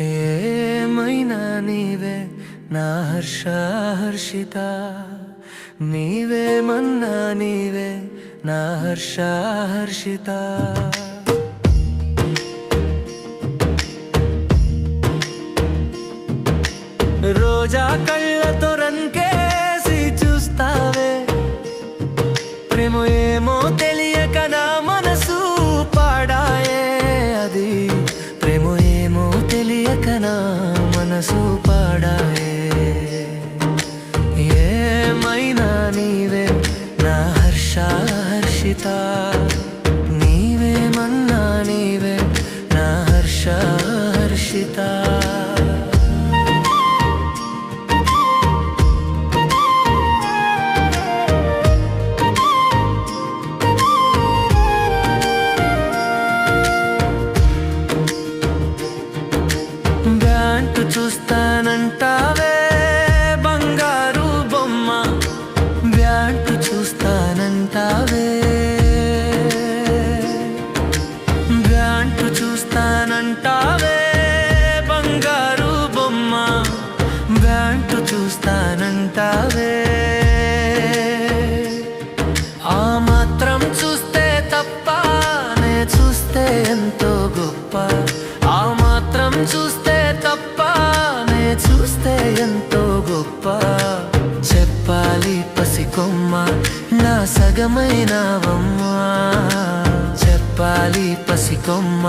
ఏమైనా నీవే నా హర్ష హర్షిత, నీవేమన్నా నీవే నా హర్ష హర్షిత. రోజా కళ్ళతో రంకేసి చూస్తావే, ప్రేమ ఏమో తెలియక నా మనసు పాడాయే. అది ప్రేమ ఏమో తెలియక నా మనసు పాడాయే. ఏమైనా నీవే నా హర్ష హర్షిత, నీవేమన్నా నీవే నా హర్ష హర్షిత. బ్యాంటు చూస్తానంటావే బంగారు బొమ్మ, బ్యాంటు చూస్తానంటావే, బ్యాంటు చూస్తానంటావే బంగారు బొమ్మ, బ్యాంటు చూస్తానంటావే. ఆ మాత్రం చూస్తే తప్ప, నే చూస్తే ఎంతో గొప్ప. ఆ మాత్రం చూస్తే తప్ప, నే చూస్తే ఎంతో గొప్ప. చెప్పాలి పసికొమ్మ నా సగమైనవమ్మా, చెప్పాలి పసికొమ్మ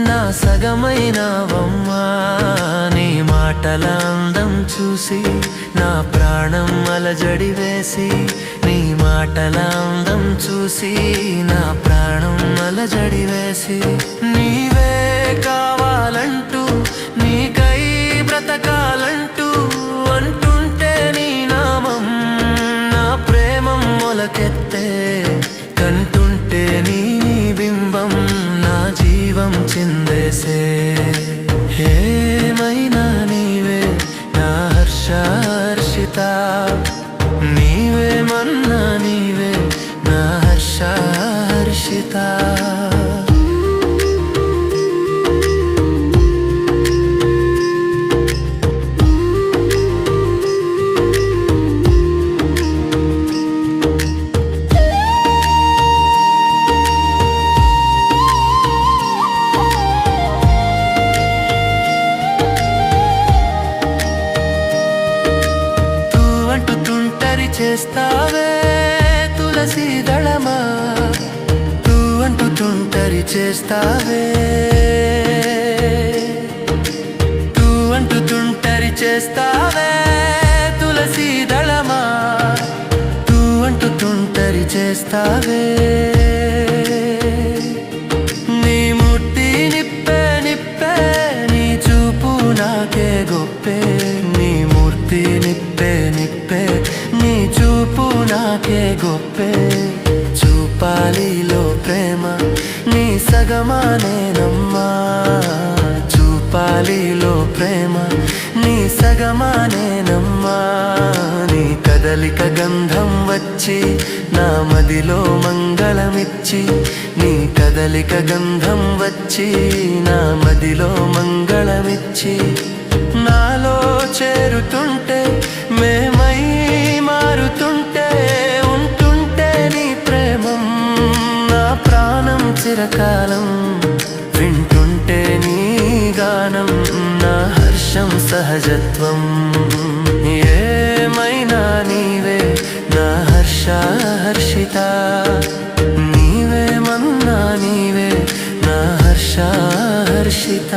నా సగమైనవమ్మా. నీ మాటల అందం చూసి నా ప్రాణం అలజడి వేసి, నీ మాటల అందం చూసి నా ప్రాణం అలజడి వేసి. నీవే కావాలంటూ నీకై బ్రతకాలంటూ అంటుంటే నీ నామం నా ప్రేమం మొలకెత్తే, కంటుంటే నీ బింబం నా జీవం చిందేసే. ఏమైనా నీవే నా హర్ష హర్షిత, నీవేమన్నా నీవే నా హర్ష హర్షిత. చేస్తావే తులసి దళమా, తూ అంటూ తుంటరి చేస్తావే, తూ అంటూ తుంటరి చేస్తావే తులసి దళమా, తూ అంటూ తుంటరి చేస్తావే. నీ మూర్తి నిప్పే నిప్పే, నీ చూపు నాకే గొప్పే. నీ మూర్తి నిప్పే నిప్పే, నీ చూపు నాకే గొప్పే. చూపాలిలో ప్రేమ నీ సగమానేనమ్మా, చూపాలిలో ప్రేమ నీ సగమానేనమ్మా. నీ కదలిక గంధం వచ్చి నా మదిలో మంగళమిచ్చి, నీ కదలిక గంధం వచ్చి నా మదిలో మంగళమిచ్చి. నాలో చేరుతుంటే మేమై మారుతుంటే, ఉంటుంటే నీ ప్రేమం నా ప్రాణం చిరకాలం. వింటుంటే నీ గానం నా హర్షం సహజత్వం. ఏమైనా నీవే నా హర్ష హర్షిత, నీవేమన్నా నీవే నా హర్ష హర్షిత.